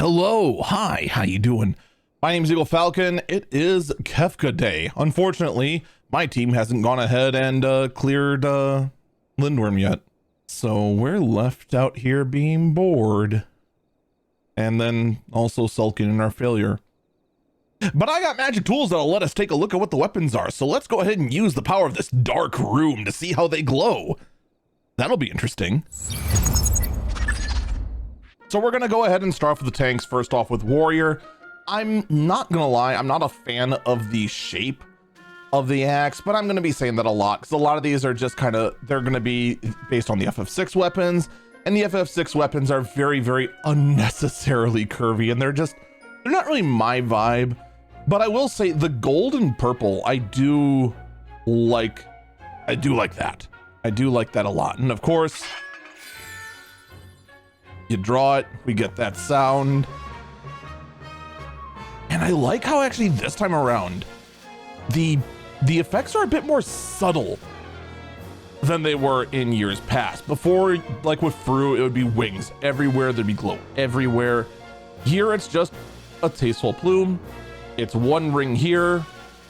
Hello, hi, how you doing? My name's Eagle Falcon. It is Kefka Day. Unfortunately, my team hasn't gone ahead and cleared Lindworm yet. So we're left out here being bored. And then also sulking in our failure. But I got magic tools that'll let us take a look at what the weapons are. So let's go ahead and use the power of this dark room to see how they glow. That'll be interesting. So we're going to go ahead and start off with the tanks. First off with Warrior. I'm not going to lie, I'm not a fan of the shape of the axe, but I'm going to be saying that a lot because a lot of these are just kind of, they're going to be based on the FF6 weapons, and the FF6 weapons are very, very unnecessarily curvy, and they're not really my vibe. But I will say the gold and purple, I do like that. I do like that a lot. And of course, you draw it, we get that sound. And I like how actually this time around, the effects are a bit more subtle than they were in years past. Before, like with Fru, it would be wings everywhere, there'd be glow everywhere. Here it's just a tasteful plume. It's one ring here,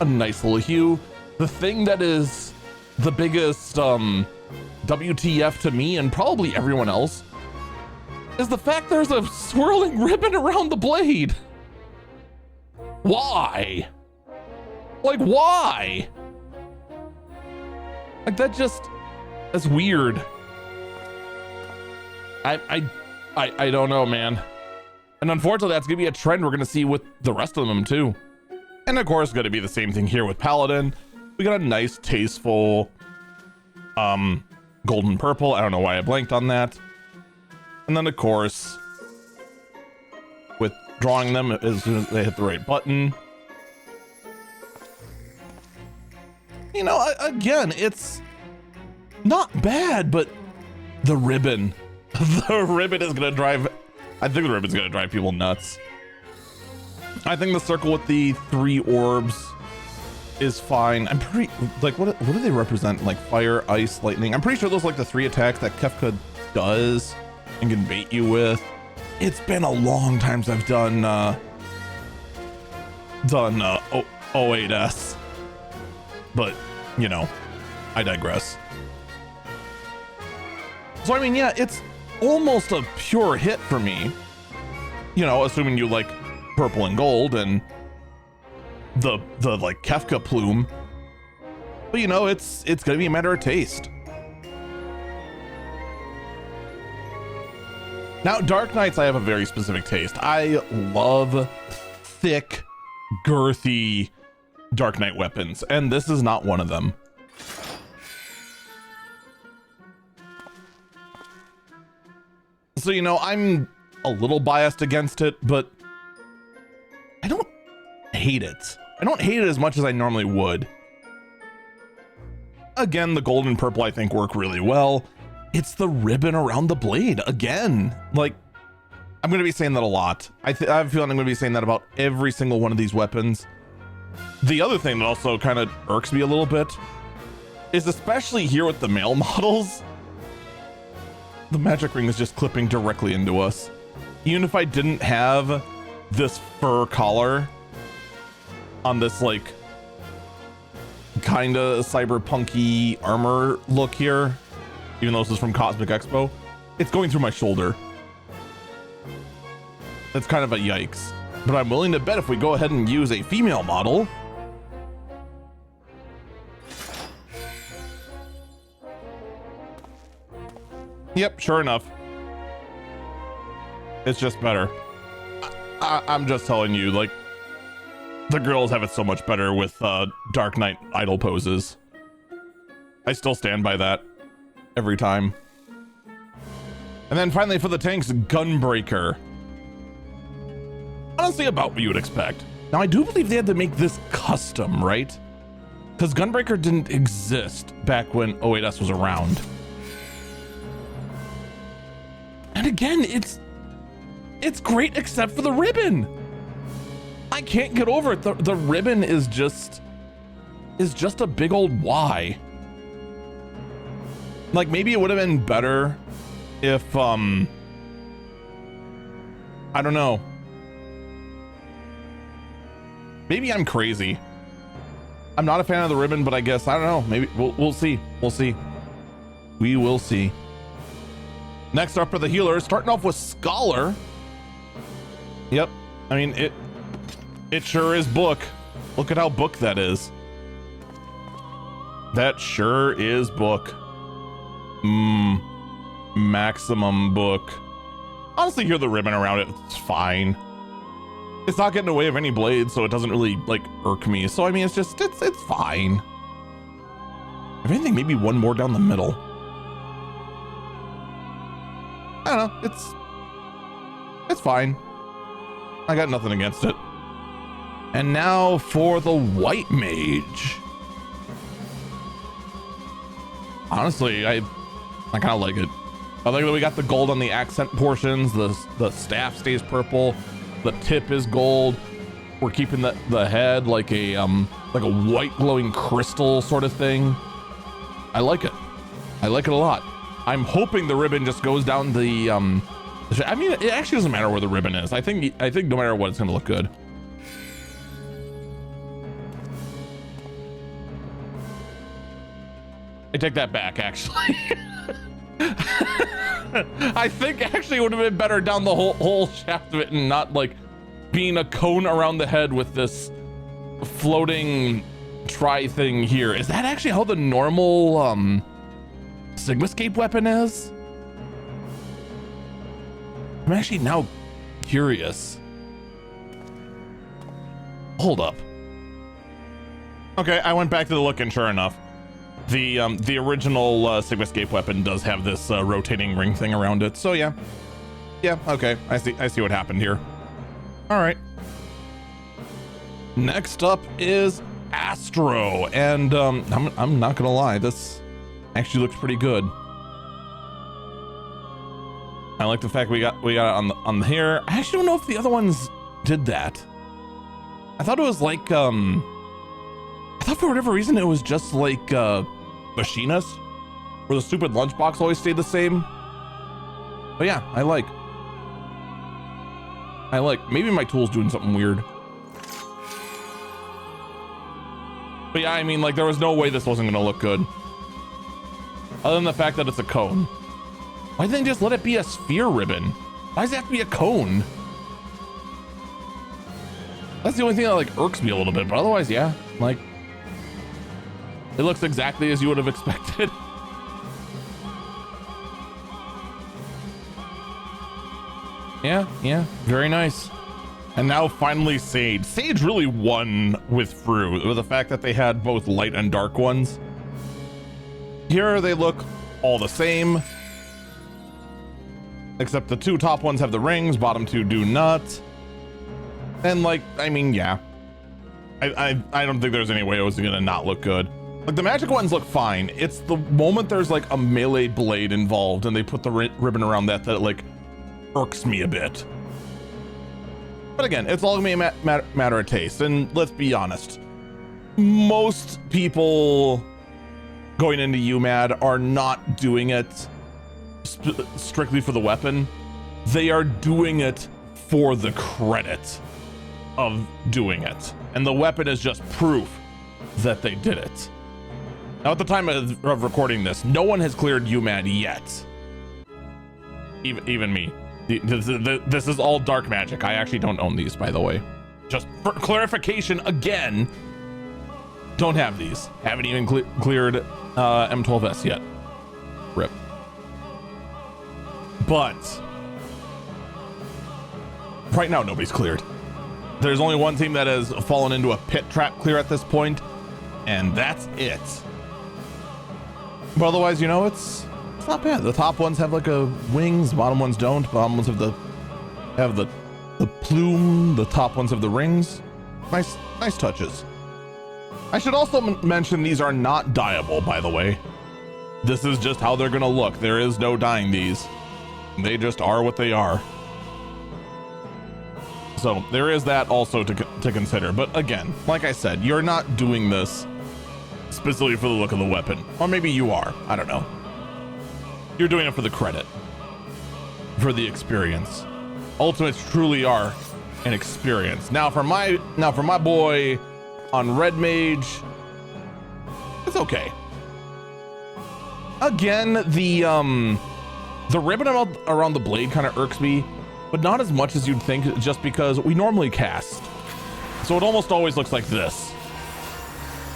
a nice little hue. The thing that is the biggest WTF to me and probably everyone else is the fact there's a swirling ribbon around the blade. Why? Like, why? Like, that's weird. I don't know, man. And unfortunately, that's gonna be a trend we're gonna see with the rest of them too. And of course, gonna be the same thing here with Paladin. We got a nice, tasteful, golden purple. I don't know why I blanked on that. And then of course, with drawing them as soon as they hit the right button. You know, again, it's not bad, but the ribbon, the ribbon is gonna drive, I think the ribbon's gonna drive people nuts. I think the circle with the 3 orbs is fine. I'm pretty, like, what do they represent? Like fire, ice, lightning. I'm pretty sure those are like the 3 attacks that Kefka does and can bait you with. It's been a long time since I've done 08S, but you know, I digress. So I mean, yeah, it's almost a pure hit for me, you know, assuming you like purple and gold and the like Kefka plume, but you know, it's gonna be a matter of taste. Now, Dark Knights, I have a very specific taste. I love thick, girthy Dark Knight weapons, and this is not one of them. So, you know, I'm a little biased against it, but I don't hate it. I don't hate it as much as I normally would. Again, the gold and purple I think work really well. It's the ribbon around the blade again. Like, I'm going to be saying that a lot. I have a feeling I'm going to be saying that about every single one of these weapons. The other thing that also kind of irks me a little bit is, especially here with the male models, the magic ring is just clipping directly into us. Even if I didn't have this fur collar on this like kind of cyberpunky armor look here, even though this is from Cosmic Expo, it's going through my shoulder. That's kind of a yikes. But I'm willing to bet if we go ahead and use a female model, yep, sure enough, it's just better. I'm just telling you, like, the girls have it so much better with Dark Knight idol poses. I still stand by that every time. And then finally for the tanks, Gunbreaker. Honestly, about what you would expect. Now, I do believe they had to make this custom, right? Because Gunbreaker didn't exist back when 08S was around. And again, it's great except for the ribbon. I can't get over it. The ribbon is just a big old Y. Like, maybe it would have been better if I don't know, Maybe I'm crazy. I'm not a fan of the ribbon, but I guess, I don't know. Maybe we'll see. We'll see. We will see. Next up are the healers, starting off with Scholar. Yep. I mean, it sure is Book. Look at how Book that is. That sure is Book. Maximum Book. Honestly, hear the ribbon around it, it's fine. It's not getting in the way of any blade, so it doesn't really like irk me. So I mean, it's fine. If anything, maybe one more down the middle. I don't know, it's fine. I got nothing against it. And now for the White Mage. Honestly, I kind of like it. I like that we got the gold on the accent portions. The staff stays purple. The tip is gold. We're keeping the head like a white glowing crystal sort of thing. I like it. I like it a lot. I'm hoping the ribbon just goes down the I mean, it actually doesn't matter where the ribbon is. I think no matter what, it's gonna look good. I take that back, actually. I think actually it would have been better down the whole shaft of it and not like being a cone around the head with this floating tri thing here. Is that actually how the normal Sigmascape weapon is? I'm actually now curious. Hold up. Okay, I went back to the look and sure enough, the original Sigmascape weapon does have this rotating ring thing around it. So yeah, okay, I see what happened here. All right. Next up is Astro, and I'm not gonna lie, this actually looks pretty good. I like the fact we got it on the here. I actually don't know if the other ones did that. I thought it was like I thought for whatever reason it was just like Machinist, where the stupid lunchbox always stayed the same. But yeah, I like. Maybe my tool's doing something weird. But yeah, I mean, like, there was no way this wasn't gonna look good. Other than the fact that it's a cone. Why didn't they just let it be a sphere ribbon? Why does it have to be a cone? That's the only thing that like irks me a little bit, but otherwise, yeah, like, it looks exactly as you would have expected. Yeah, very nice. And now finally Sage. Sage really won with Fru, with the fact that they had both light and dark ones. Here they look all the same, except the two top ones have the rings, bottom two do not. And like, I mean, yeah, I don't think there's any way it was gonna not look good. Like, the magic ones look fine. It's the moment there's like a melee blade involved and they put the ribbon around that like irks me a bit. But again, it's all gonna be a matter of taste. And let's be honest, most people going into UMAD are not doing it strictly for the weapon. They are doing it for the credit of doing it. And the weapon is just proof that they did it. Now, at the time of recording this, no one has cleared UMAD yet. Even me. This is all dark magic. I actually don't own these, by the way. Just for clarification again, don't have these. Haven't even cleared M12S yet. RIP. But right now, nobody's cleared. There's only one team that has fallen into a pit trap clear at this point, and that's it. But otherwise, you know, it's not bad. The top ones have like a wings, bottom ones don't. Bottom ones have the plume, the top ones have the rings. Nice touches. I should also mention these are not dyeable, by the way. This is just how they're gonna look. There is no dyeing these. They just are what they are. So there is that also to consider. But again, like I said, you're not doing this specifically for the look of the weapon. Or maybe you are. I don't know. You're doing it for the credit, for the experience. Ultimates truly are and experience. Now for my boy on Red Mage, it's okay. Again, the ribbon around the blade kind of irks me, but not as much as you'd think, just because we normally cast. So it almost always looks like this.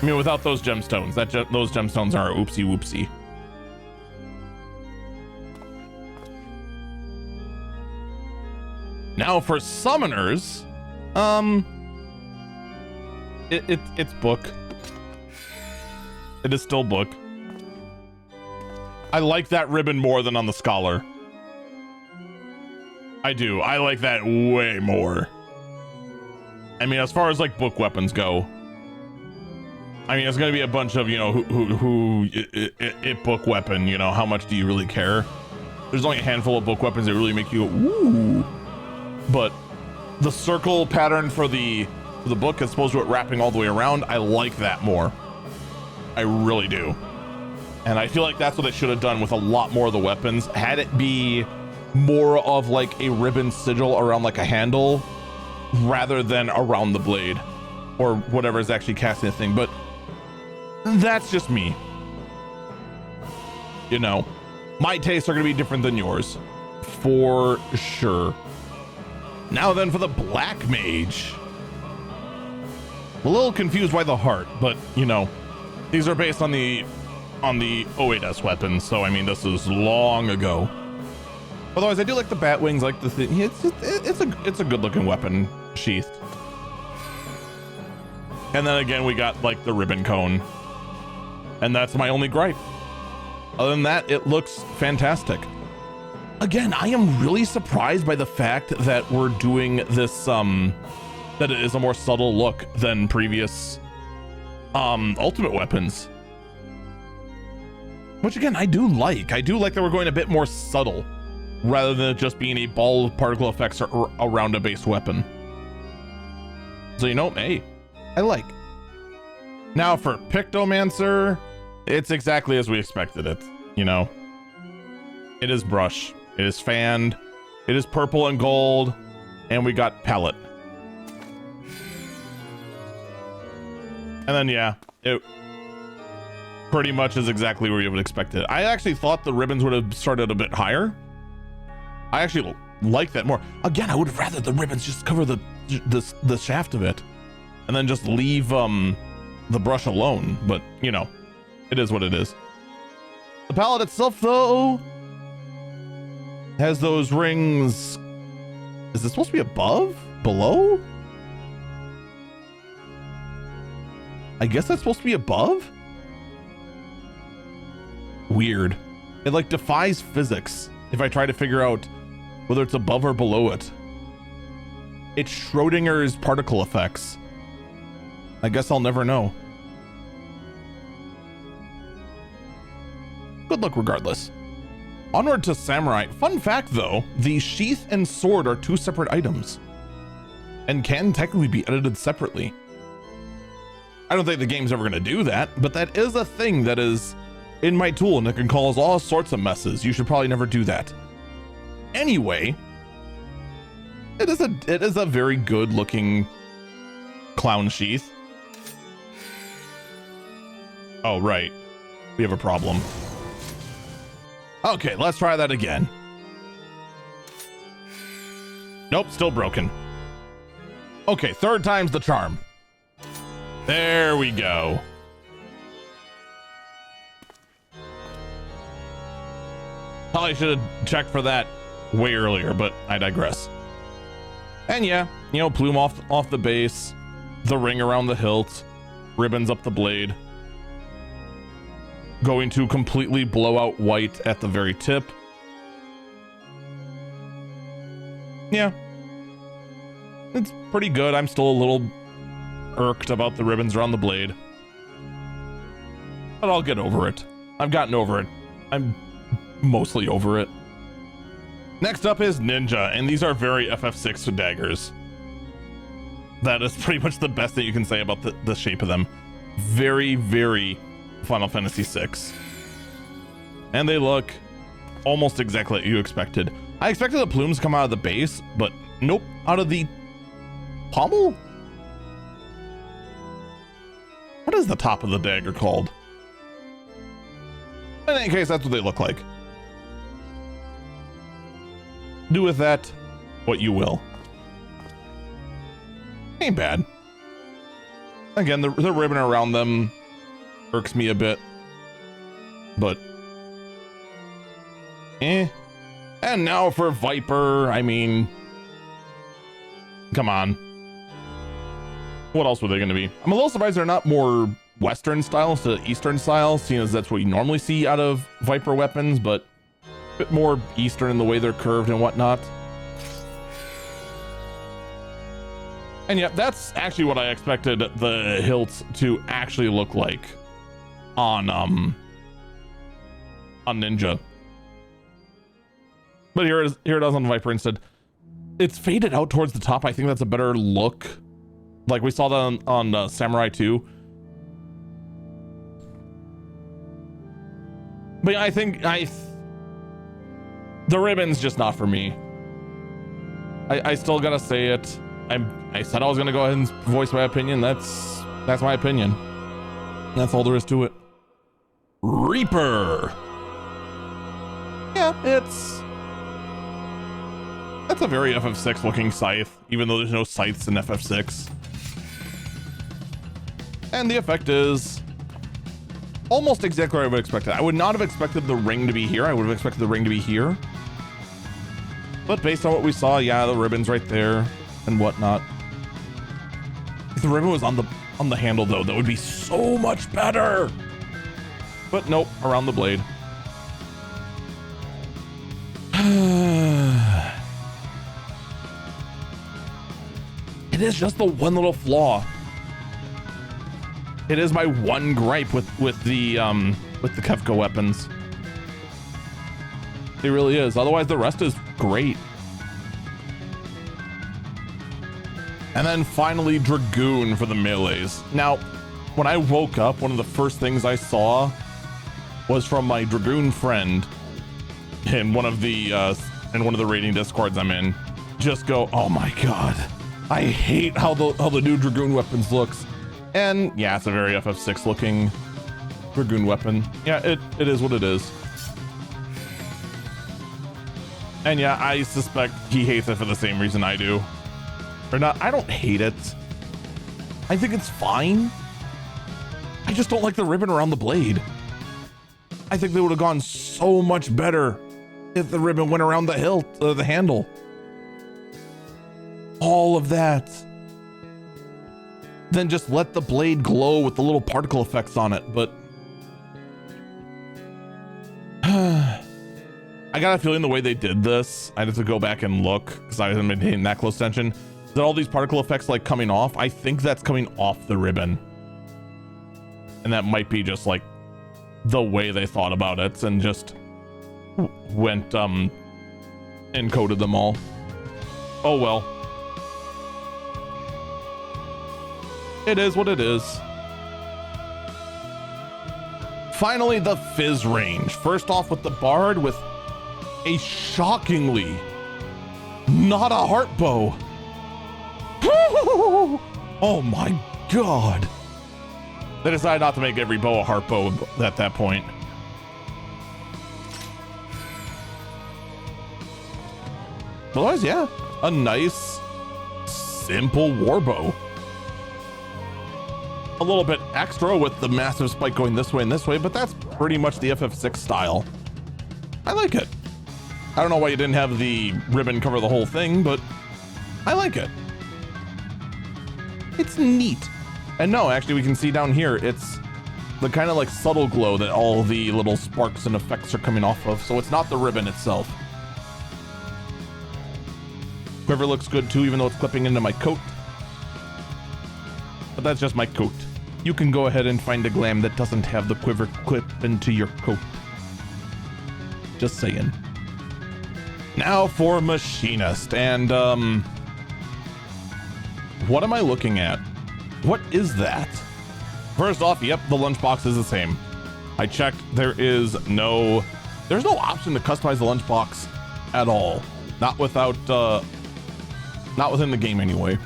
I mean, without those gemstones, those gemstones are oopsie whoopsie. Now for summoners, it's book. It is still book. I like that ribbon more than on the scholar. I do. I like that way more. I mean, as far as like book weapons go, I mean, it's gonna be a bunch of, you know, it book weapon, you know, how much do you really care? There's only a handful of book weapons that really make you go, ooh. But the circle pattern for the book as opposed to it wrapping all the way around, I like that more. I really do. And I feel like that's what they should have done with a lot more of the weapons. Had it be more of like a ribbon sigil around like a handle rather than around the blade or whatever is actually casting the thing. But that's just me. You know, my tastes are going to be different than yours for sure. Now then for the Black Mage. A little confused by the heart, but you know, these are based on the 08S weapons, so I mean, this is long ago. Otherwise, I do like the bat wings, like the thing. It's a good looking weapon sheathed. And then again, we got like the ribbon cone, and that's my only gripe. Other than that, it looks fantastic. Again, I am really surprised by the fact that we're doing this, that it is a more subtle look than previous ultimate weapons. Which again, I do like that we're going a bit more subtle rather than it just being a ball of particle effects around a base weapon. So, you know, hey, I like. Now for Pictomancer, it's exactly as we expected it, you know. It is brush, it is fanned, it is purple and gold, and we got pellet. And then, yeah, it pretty much is exactly where you would expect it. I actually thought the ribbons would have started a bit higher. I actually like that more. Again, I would have rather the ribbons just cover the shaft of it and then just leave the brush alone. But, you know, it is what it is. The palette itself, though, has those rings. Is this supposed to be above? Below? I guess that's supposed to be above? Weird. It like defies physics if I try to figure out whether it's above or below it. It's Schrodinger's particle effects. I guess I'll never know. Good luck regardless. Onward to Samurai. Fun fact though, the sheath and sword are two separate items and can technically be edited separately. I don't think the game's ever going to do that, but that is a thing that is in my tool and it can cause all sorts of messes. You should probably never do that. Anyway, it is a very good looking clown sheath. Oh, right. We have a problem. Okay, let's try that again. Nope, still broken. Okay, third time's the charm. There we go. Probably should have checked for that way earlier, but I digress. And yeah, you know, plume off the base, the ring around the hilt, ribbons up the blade. Going to completely blow out white at the very tip. Yeah. It's pretty good. I'm still a little irked about the ribbons around the blade. But I'll get over it. I've gotten over it. I'm mostly over it. Next up is Ninja, and these are very FF6 daggers. That is pretty much the best that you can say about the shape of them. Very, very Final Fantasy VI. And they look almost exactly what you expected. I expected the plumes to come out of the base, but nope, out of the Pommel? What is the top of the dagger called? In any case, that's what they look like. Do with that what you will. Ain't bad. Again, the ribbon around them irks me a bit. But and now for Viper, I mean, come on. What else were they going to be? I'm a little surprised they're not more Western style instead of Eastern style, seeing as that's what you normally see out of Viper weapons, but a bit more Eastern in the way they're curved and whatnot. And yeah, that's actually what I expected the hilts to actually look like on Ninja. But here it is on Viper instead. It's faded out towards the top. I think that's a better look. Like we saw that on Samurai 2. But yeah, I think the ribbon's just not for me. I still gotta say it. I said I was gonna go ahead and voice my opinion. That's my opinion. That's all there is to it. Reaper. Yeah, that's a very FF6 looking scythe, even though there's no scythes in FF6. And the effect is almost exactly what I would expect. I would not have expected the ring to be here. I would have expected the ring to be here. But based on what we saw, yeah, the ribbon's right there and whatnot. If the ribbon was on the handle though, that would be so much better. But nope, around the blade. It is just the one little flaw. It is my one gripe with the Kefka weapons. It really is. Otherwise, the rest is great. And then finally, Dragoon for the melees. Now, when I woke up, one of the first things I saw was from my Dragoon friend in one of the raiding discords I'm in. Just go, oh my god, I hate how the new Dragoon weapons looks. And yeah, it's a very FF6 looking Dragoon weapon. Yeah, it is what it is. And yeah, I suspect he hates it for the same reason I do. Or not, I don't hate it. I think it's fine. I just don't like the ribbon around the blade. I think they would have gone so much better if the ribbon went around the hilt, the handle. All of that. Then just let the blade glow with the little particle effects on it, but I got a feeling the way they did this, I had to go back and look because I haven't been paying that close attention. That all these particle effects like coming off, I think that's coming off the ribbon. And that might be just like the way they thought about it and just went encoded them all. Oh well. It is what it is. Finally, the Fizz range. First off with the Bard with a shockingly not a heart bow. Oh my god. They decided not to make every bow a heart bow at that point. Otherwise, yeah, a nice, simple war bow. A little bit extra with the massive spike going this way and this way, but that's pretty much the FF6 style. I like it. I don't know why you didn't have the ribbon cover the whole thing, but I like it. It's neat. And no, actually we can see down here, it's the kind of like subtle glow that all the little sparks and effects are coming off of. So it's not the ribbon itself. Quiver looks good too, even though it's clipping into my coat. But that's just my coat. You can go ahead and find a glam that doesn't have the quiver clip into your coat. Just saying. Now for Machinist, and what am I looking at? What is that? First off, yep, the lunchbox is the same. I checked, there's no option to customize the lunchbox at all. Not within the game anyway.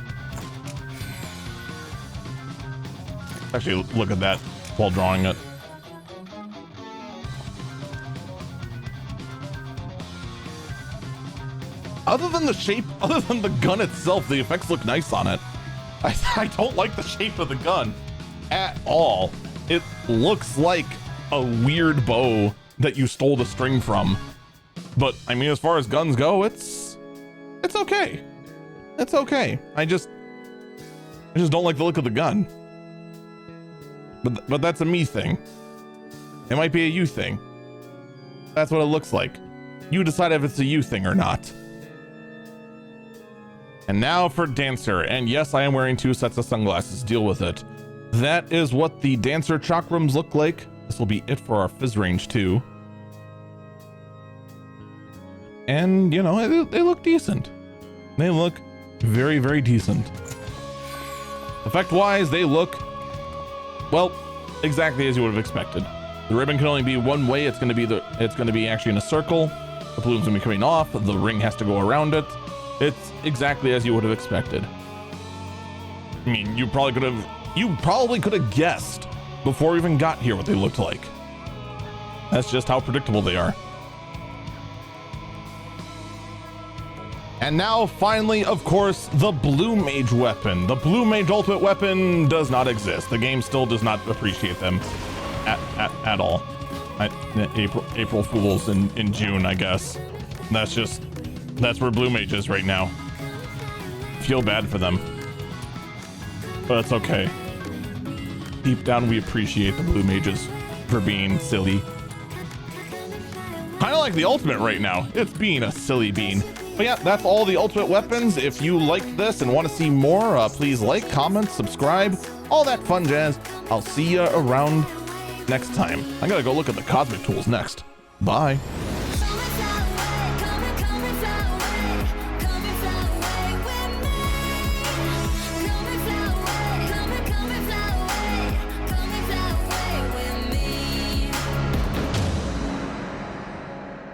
Actually, look at that while drawing it. Other than the shape, other than the gun itself, the effects look nice on it. I don't like the shape of the gun at all. It looks like a weird bow that you stole the string from. But I mean, as far as guns go, it's okay. It's okay. I just don't like the look of the gun. But that's a me thing. It might be a you thing. That's what it looks like. You decide if it's a you thing or not. And now for Dancer, and yes, I am wearing 2 sets of sunglasses, deal with it. That is what the Dancer chakrams look like. This will be it for our Fizz range too. And, you know, they look decent. They look very, very decent. Effect-wise, they look, well, exactly as you would have expected. The ribbon can only be one way. It's going to be actually in a circle. The balloon's going to be coming off. The ring has to go around it. It's exactly as you would have expected. I mean, you probably could have guessed before we even got here what they looked like. That's just how predictable they are. And now, finally, of course, the Blue Mage weapon. The Blue Mage ultimate weapon does not exist. The game still does not appreciate them at all. April Fools in June, I guess. That's where Blue Mage is right now. Feel bad for them. But it's okay. Deep down, we appreciate the Blue Mages for being silly. Kind of like the ultimate right now. It's being a silly bean. But yeah, that's all the ultimate weapons. If you liked this and want to see more, please like, comment, subscribe, all that fun jazz. I'll see you around next time. I gotta go look at the cosmic tools next. Bye.